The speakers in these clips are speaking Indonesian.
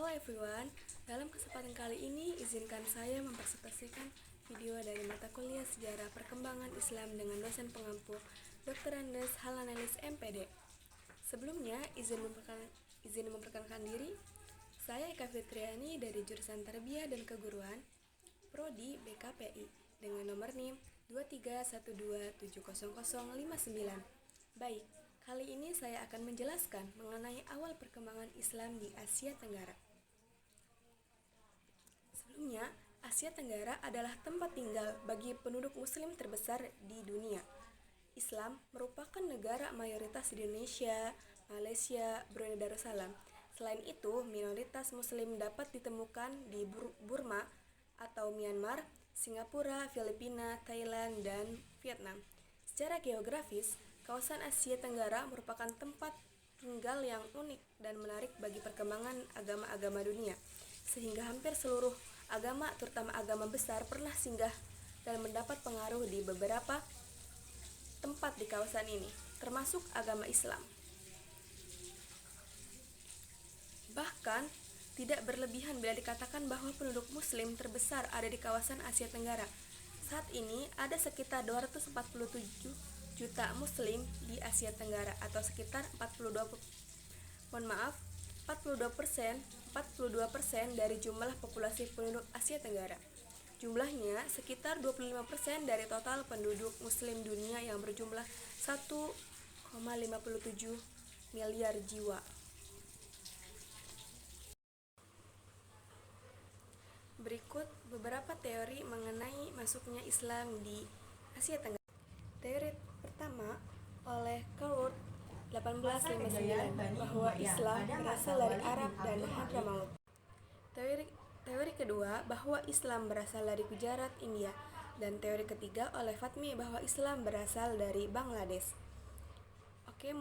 Halo everyone, dalam kesempatan kali ini izinkan saya mempresentasikan video dari mata kuliah Sejarah Perkembangan Islam dengan dosen pengampu Dr. Andes Halanelis MPD. Sebelumnya, izin memperkenalkan diri. Saya Eka Fitriani dari jurusan Tarbiyah dan Keguruan, Prodi BKPI dengan nomor NIM 231270059. Baik, kali ini saya akan menjelaskan mengenai awal perkembangan Islam di Asia Tenggara. Sebelumnya, Asia Tenggara adalah tempat tinggal bagi penduduk Muslim terbesar di dunia. Islam merupakan negara mayoritas di Indonesia, Malaysia, Brunei Darussalam. Selain itu, minoritas Muslim dapat ditemukan di Burma atau Myanmar, Singapura, Filipina, Thailand, dan Vietnam. Secara geografis, kawasan Asia Tenggara merupakan tempat tinggal yang unik dan menarik bagi perkembangan agama-agama dunia, sehingga hampir seluruh agama, terutama agama besar, pernah singgah dan mendapat pengaruh di beberapa tempat di kawasan ini, termasuk agama Islam. Bahkan, tidak berlebihan bila dikatakan bahwa penduduk Muslim terbesar ada di kawasan Asia Tenggara. Saat ini ada sekitar 247 juta Muslim di Asia Tenggara atau sekitar 42% dari jumlah populasi penduduk Asia Tenggara. Jumlahnya sekitar 25% dari total penduduk Muslim dunia yang berjumlah 1,57 miliar jiwa. Berikut beberapa teori mengenai masuknya Islam di Asia Tenggara. Teori pertama oleh Kurt 1859 bahwa Islam berasal dari Arab dan Hadramaut. Teori kedua bahwa Islam berasal dari Gujarat, India, dan teori ketiga oleh Fatmi bahwa Islam berasal dari Bangladesh. Oke,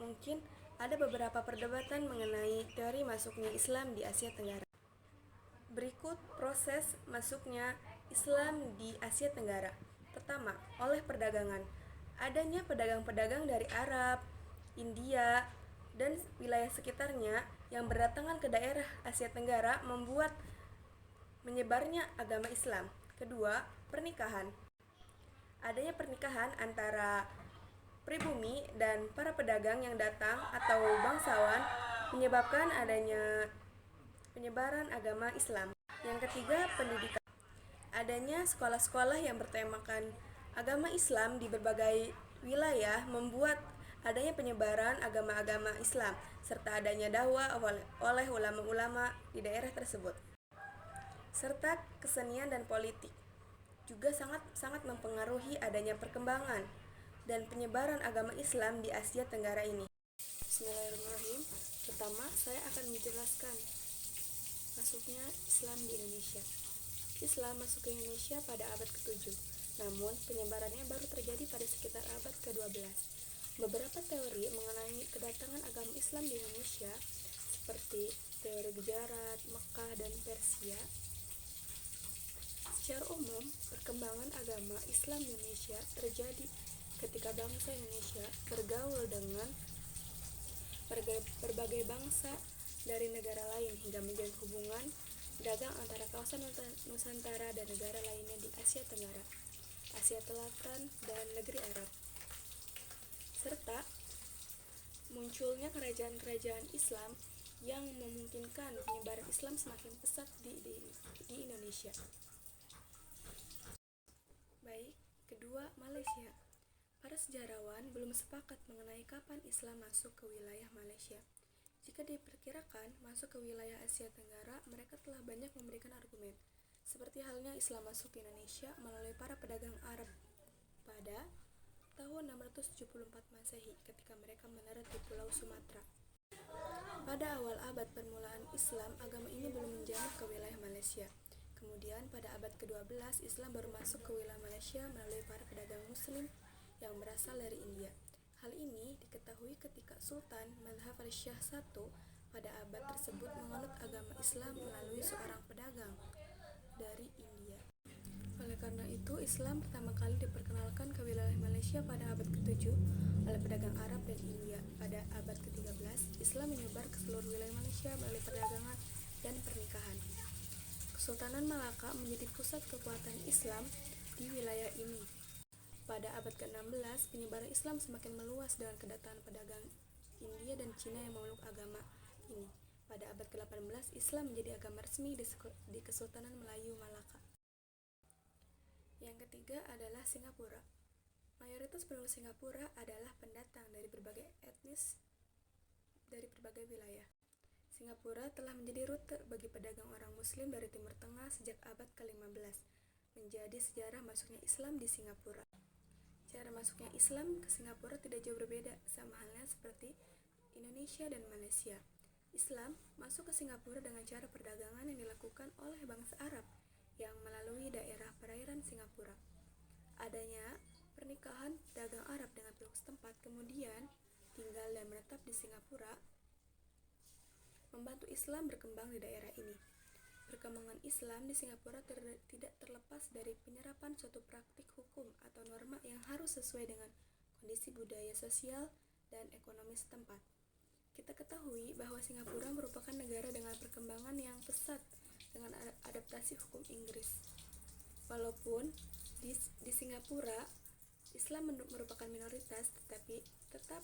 mungkin ada beberapa perdebatan mengenai teori masuknya Islam di Asia Tenggara. Berikut proses masuknya Islam di Asia Tenggara. Pertama, oleh perdagangan. Adanya pedagang-pedagang dari Arab, India, dan wilayah sekitarnya yang berdatangan ke daerah Asia Tenggara membuat menyebarnya agama Islam. Kedua, pernikahan. Adanya pernikahan antara pribumi dan para pedagang yang datang atau bangsawan menyebabkan adanya penyebaran agama Islam. Yang ketiga, pendidikan. Adanya sekolah-sekolah yang bertemakan agama Islam di berbagai wilayah membuat adanya penyebaran agama-agama Islam serta adanya dakwah oleh ulama-ulama di daerah tersebut. Serta kesenian dan politik juga sangat mempengaruhi adanya perkembangan dan penyebaran agama Islam di Asia Tenggara ini. Bismillahirrahmanirrahim. Pertama, saya akan menjelaskan masuknya Islam di Indonesia. Islam masuk ke Indonesia pada abad ke-7, namun penyebarannya baru terjadi pada sekitar abad ke-12. Beberapa teori mengenai kedatangan agama Islam di Indonesia, seperti teori Gujarat, Mekah, dan Persia. Secara umum, perkembangan agama Islam di Indonesia terjadi ketika bangsa Indonesia bergaul dengan berbagai bangsa dari negara lain hingga menjalin hubungan dagang antara kawasan Nusantara dan negara lainnya di Asia Tenggara, Asia Selatan, dan negeri Arab. Serta munculnya kerajaan-kerajaan Islam yang memungkinkan penyebaran Islam semakin pesat di Indonesia. Baik, kedua, Malaysia. Para sejarawan belum sepakat mengenai kapan Islam masuk ke wilayah Malaysia. Jika diperkirakan masuk ke wilayah Asia Tenggara, mereka telah banyak memberikan argumen, seperti halnya Islam masuk ke Indonesia melalui para pedagang Arab pada tahun 674 Masehi ketika mereka mendarat di Pulau Sumatera. Pada awal abad permulaan Islam, agama ini belum menjamah ke wilayah Malaysia. Kemudian pada abad ke-12, Islam baru masuk ke wilayah Malaysia melalui para pedagang Muslim yang berasal dari India. Hal ini diketahui ketika Sultan Madhab Shah I pada abad tersebut menganut agama Islam melalui seorang pedagang dari India. Oleh karena itu, Islam pertama kali diperkenalkan ke wilayah Malaysia pada abad ke-7 oleh pedagang Arab dan India. Pada abad ke-13, Islam menyebar ke seluruh wilayah Malaysia melalui perdagangan dan pernikahan. Kesultanan Malaka menjadi pusat kekuatan Islam di wilayah ini. Pada abad ke-16, penyebaran Islam semakin meluas dengan kedatangan pedagang India dan Cina yang memeluk agama ini. Pada abad ke-18, Islam menjadi agama resmi di Kesultanan Melayu Malaka. Yang ketiga adalah Singapura. Mayoritas penduduk Singapura adalah pendatang dari berbagai etnis dari berbagai wilayah. Singapura telah menjadi rute bagi pedagang orang Muslim dari Timur Tengah sejak abad ke-15, menjadi sejarah masuknya Islam di Singapura. Cara masuknya Islam ke Singapura tidak jauh berbeda, sama halnya seperti Indonesia dan Malaysia. Islam masuk ke Singapura dengan cara perdagangan yang dilakukan oleh bangsa Arab yang melalui daerah perairan Singapura. Adanya pernikahan pedagang Arab dengan penduduk setempat kemudian tinggal dan menetap di Singapura membantu Islam berkembang di daerah ini. Perkembangan Islam di Singapura tidak terlepas dari penyerapan suatu praktik hukum atau norma yang harus sesuai dengan kondisi budaya sosial dan ekonomi setempat. Kita ketahui bahwa Singapura merupakan negara dengan perkembangan yang pesat dengan adaptasi hukum Inggris. Walaupun di Singapura Islam merupakan minoritas, tetapi tetap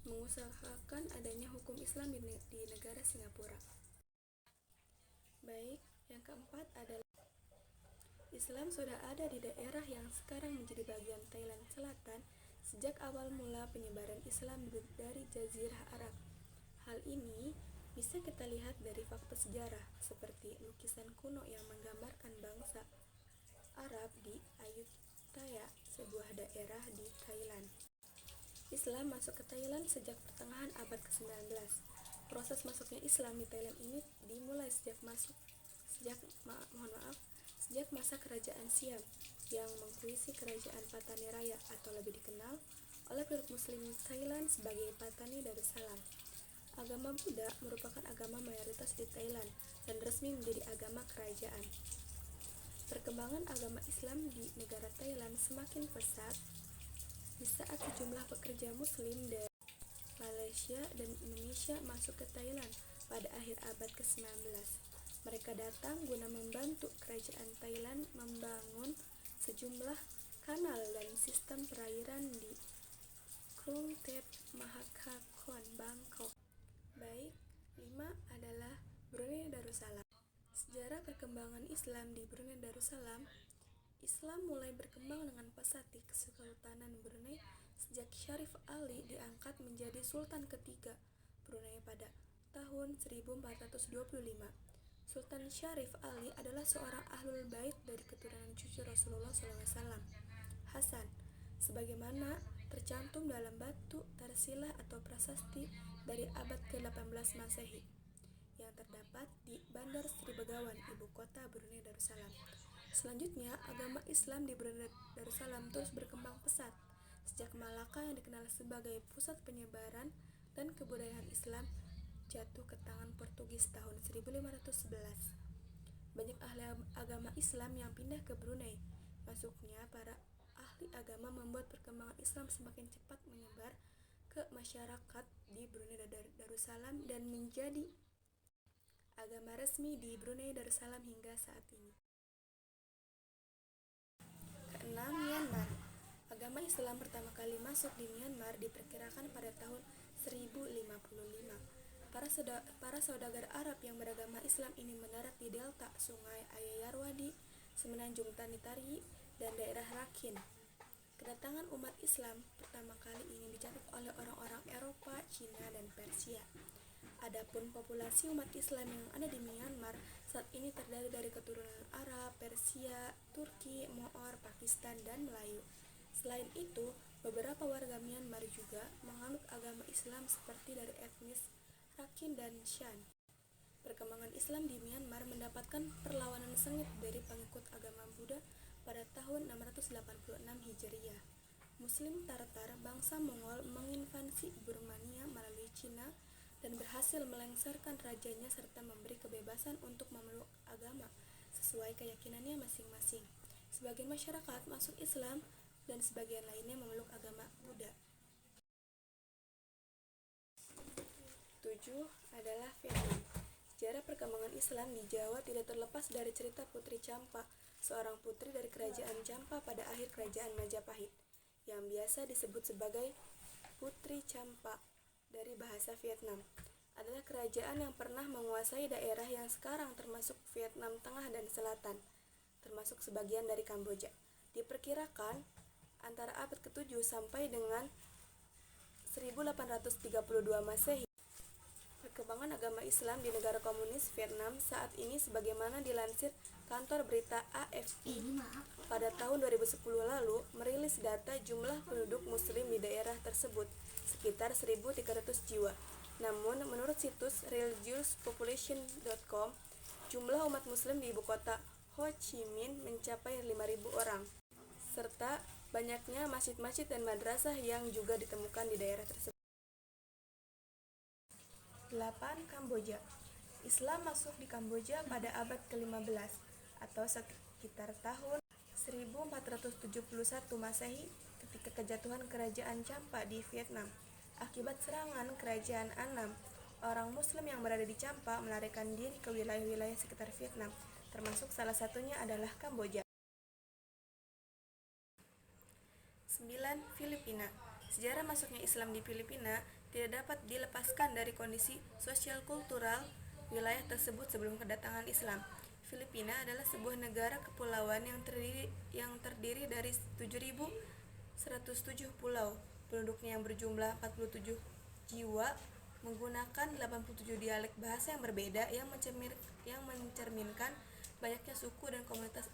mengusahakan adanya hukum Islam di negara Singapura. Baik, yang keempat adalah Islam sudah ada di daerah yang sekarang menjadi bagian Thailand Selatan sejak awal mula penyebaran Islam dari Jazirah Arab. Hal ini bisa kita lihat dari fakta sejarah seperti lukisan kuno yang menggambarkan bangsa Arab di Ayutthaya, sebuah daerah di Thailand. Islam masuk ke Thailand sejak pertengahan abad ke-19. Proses masuknya Islam di Thailand ini dimulai sejak masa kerajaan Siam yang mengkuisi kerajaan Patani Raya atau lebih dikenal oleh penduduk muslim Thailand sebagai Patani Darussalam. Agama Buddha merupakan agama mayoritas di Thailand dan resmi menjadi agama kerajaan. Perkembangan agama Islam di negara Thailand semakin pesat di saat sejumlah pekerja muslim dari Malaysia dan Indonesia masuk ke Thailand pada akhir abad ke-19. Mereka datang guna membantu kerajaan Thailand membangun sejumlah kanal dan sistem perairan di Krung Thep Mahakakon, Bangkok. Baik, 5 adalah Brunei Darussalam. Sejarah perkembangan Islam di Brunei Darussalam. Islam mulai berkembang dengan pesat di Kesultanan Brunei sejak Syarif Ali diangkat menjadi Sultan ketiga Brunei pada tahun 1425. Sultan Syarif Ali adalah seorang ahlul bait dari keturunan cucu Rasulullah SAW, Hasan, sebagaimana tercantum dalam batu tarsilah atau prasasti dari abad ke-18 Masehi yang terdapat di Bandar Sri Begawan, ibu kota Brunei Darussalam. Selanjutnya, agama Islam di Brunei Darussalam terus berkembang pesat sejak Malaka yang dikenal sebagai pusat penyebaran dan kebudayaan Islam jatuh ke tangan Portugis tahun 1511. Banyak ahli agama Islam yang pindah ke Brunei. Masuknya para ahli agama membuat perkembangan Islam semakin cepat menyebar ke masyarakat di Brunei Darussalam dan menjadi agama resmi di Brunei Darussalam hingga saat ini. Keenam, Myanmar. Agama Islam pertama kali masuk di Myanmar diperkirakan pada tahun 1055. Para saudagar Arab yang beragama Islam ini mendarat di delta Sungai Ayeyarwady, Semenanjung Tanitari, dan daerah Rakhine. Kedatangan umat Islam pertama kali ini dicatat oleh orang-orang Eropa, Cina, dan Persia. Adapun populasi umat Islam yang ada di Myanmar saat ini terdiri dari keturunan Arab, Persia, Turki, Moor, Pakistan, dan Melayu. Selain itu, beberapa warga Myanmar juga menganut agama Islam seperti dari etnis Rakhine dan Shan. Perkembangan Islam di Myanmar mendapatkan perlawanan sengit dari pengikut agama Buddha pada tahun 686 Hijriah. Muslim Tartar, bangsa Mongol, menginvasi Burmania melalui Cina dan berhasil melengsarkan rajanya serta memberi kebebasan untuk memeluk agama sesuai keyakinannya masing-masing. Sebagian masyarakat masuk Islam dan sebagian lainnya memeluk agama Buddha. 7 adalah Vietnam. Sejarah perkembangan Islam di Jawa tidak terlepas dari cerita Putri Campa, seorang putri dari Kerajaan Campa pada akhir Kerajaan Majapahit, yang biasa disebut sebagai Putri Campa dari bahasa Vietnam. Adalah kerajaan yang pernah menguasai daerah yang sekarang termasuk Vietnam Tengah dan Selatan, termasuk sebagian dari Kamboja. Diperkirakan antara abad ke-7 sampai dengan 1832 Masehi. Perkembangan agama Islam di negara komunis Vietnam saat ini sebagaimana dilansir kantor berita AFP pada tahun 2010 lalu merilis data jumlah penduduk muslim di daerah tersebut sekitar 1.300 jiwa. Namun menurut situs religiousPopulation.com, jumlah umat muslim di ibu kota Ho Chi Minh mencapai 5.000 orang, serta banyaknya masjid-masjid dan madrasah yang juga ditemukan di daerah tersebut. 8. Kamboja. Islam masuk di Kamboja pada abad ke-15 atau sekitar tahun 1471 Masehi ketika kejatuhan Kerajaan Campa di Vietnam. Akibat serangan Kerajaan Annam, orang Muslim yang berada di Campa melarikan diri ke wilayah-wilayah sekitar Vietnam, termasuk salah satunya adalah Kamboja. 9. Filipina. Sejarah masuknya Islam di Filipina tidak dapat dilepaskan dari kondisi sosial kultural wilayah tersebut sebelum kedatangan Islam. Filipina adalah sebuah negara kepulauan yang terdiri dari 7.107 pulau. Penduduknya yang berjumlah 47 jiwa menggunakan 87 dialek bahasa yang berbeda yang mencerminkan banyaknya suku dan komunitas.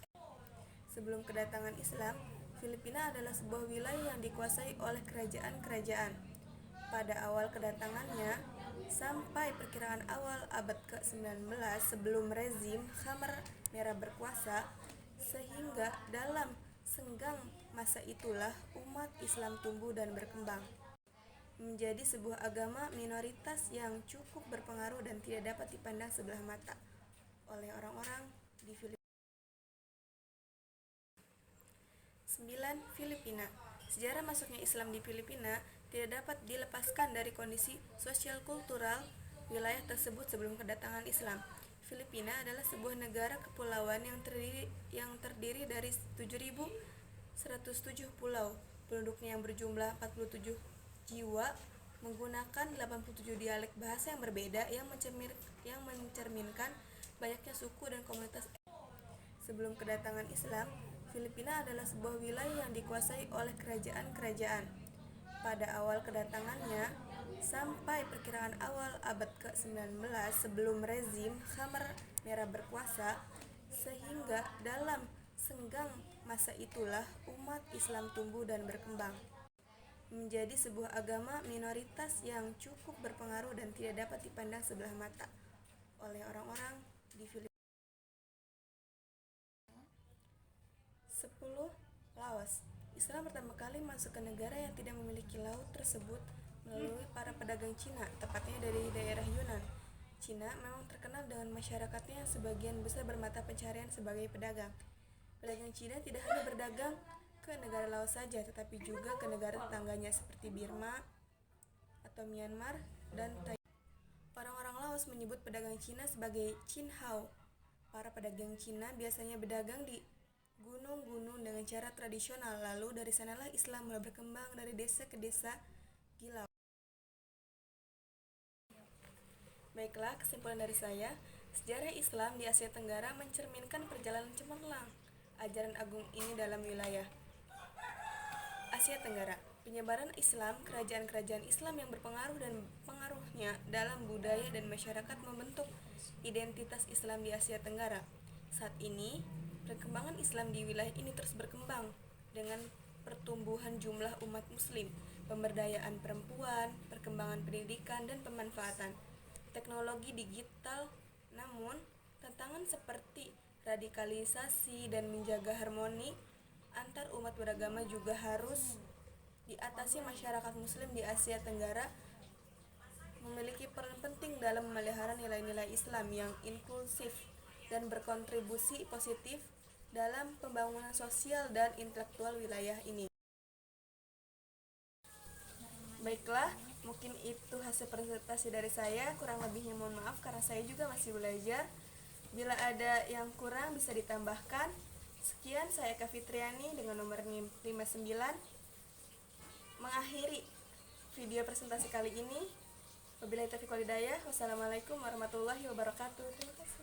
Sebelum kedatangan Islam, Filipina adalah sebuah wilayah yang dikuasai oleh kerajaan-kerajaan. Pada awal kedatangannya, sampai perkiraan awal abad ke-19 sebelum rezim Khmer Merah berkuasa, sehingga dalam senggang masa itulah umat Islam tumbuh dan berkembang menjadi sebuah agama minoritas yang cukup berpengaruh dan tidak dapat dipandang sebelah mata oleh orang-orang di Filipina. 9. Filipina. Sejarah masuknya Islam di Filipina tidak dapat dilepaskan dari kondisi sosial kultural wilayah tersebut sebelum kedatangan Islam. Filipina adalah sebuah negara kepulauan yang terdiri dari 7.107 pulau. Penduduknya yang berjumlah 47 jiwa menggunakan 87 dialek bahasa yang berbeda yang mencerminkan banyaknya suku dan komunitas. Sebelum kedatangan Islam, Filipina adalah sebuah wilayah yang dikuasai oleh kerajaan-kerajaan. Pada awal kedatangannya, sampai perkiraan awal abad ke-19 sebelum rezim Khmer Merah berkuasa, sehingga dalam senggang masa itulah umat Islam tumbuh dan berkembang menjadi sebuah agama minoritas yang cukup berpengaruh dan tidak dapat dipandang sebelah mata oleh orang-orang di Filipina. 10. Laos. Islam pertama kali masuk ke negara yang tidak memiliki laut tersebut melalui para pedagang Cina, tepatnya dari daerah Yunan. Cina memang terkenal dengan masyarakatnya yang sebagian besar bermata pencaharian sebagai pedagang. Pedagang Cina tidak hanya berdagang ke negara Laos saja, tetapi juga ke negara tetangganya seperti Burma atau Myanmar dan Thailand. Orang-orang Laos menyebut pedagang Cina sebagai Chin Hao. Para pedagang Cina biasanya berdagang di gunung-gunung dengan cara tradisional, lalu dari sanalah Islam mulai berkembang dari desa ke desa di Laos. Baiklah, kesimpulan dari saya, sejarah Islam di Asia Tenggara mencerminkan perjalanan cemerlang ajaran agung ini dalam wilayah Asia Tenggara. Penyebaran Islam, kerajaan-kerajaan Islam yang berpengaruh dan pengaruhnya dalam budaya dan masyarakat membentuk identitas Islam di Asia Tenggara. Saat ini, perkembangan Islam di wilayah ini terus berkembang dengan pertumbuhan jumlah umat muslim, pemberdayaan perempuan, perkembangan pendidikan dan pemanfaatan teknologi digital. Namun, tantangan seperti radikalisasi dan menjaga harmoni antar umat beragama juga harus diatasi. Masyarakat muslim di Asia Tenggara memiliki peran penting dalam memelihara nilai-nilai Islam yang inklusif dan berkontribusi positif dalam pembangunan sosial dan intelektual wilayah ini. Baiklah, Mungkin itu hasil presentasi dari saya, kurang lebihnya mohon maaf karena saya juga masih belajar. Bila ada yang kurang bisa ditambahkan. Sekian, saya Kak Fitriani dengan nomor NIM 59 mengakhiri video presentasi kali ini. Wabillahi taufiq wal hidayah. Wassalamualaikum warahmatullahi wabarakatuh. Terima kasih.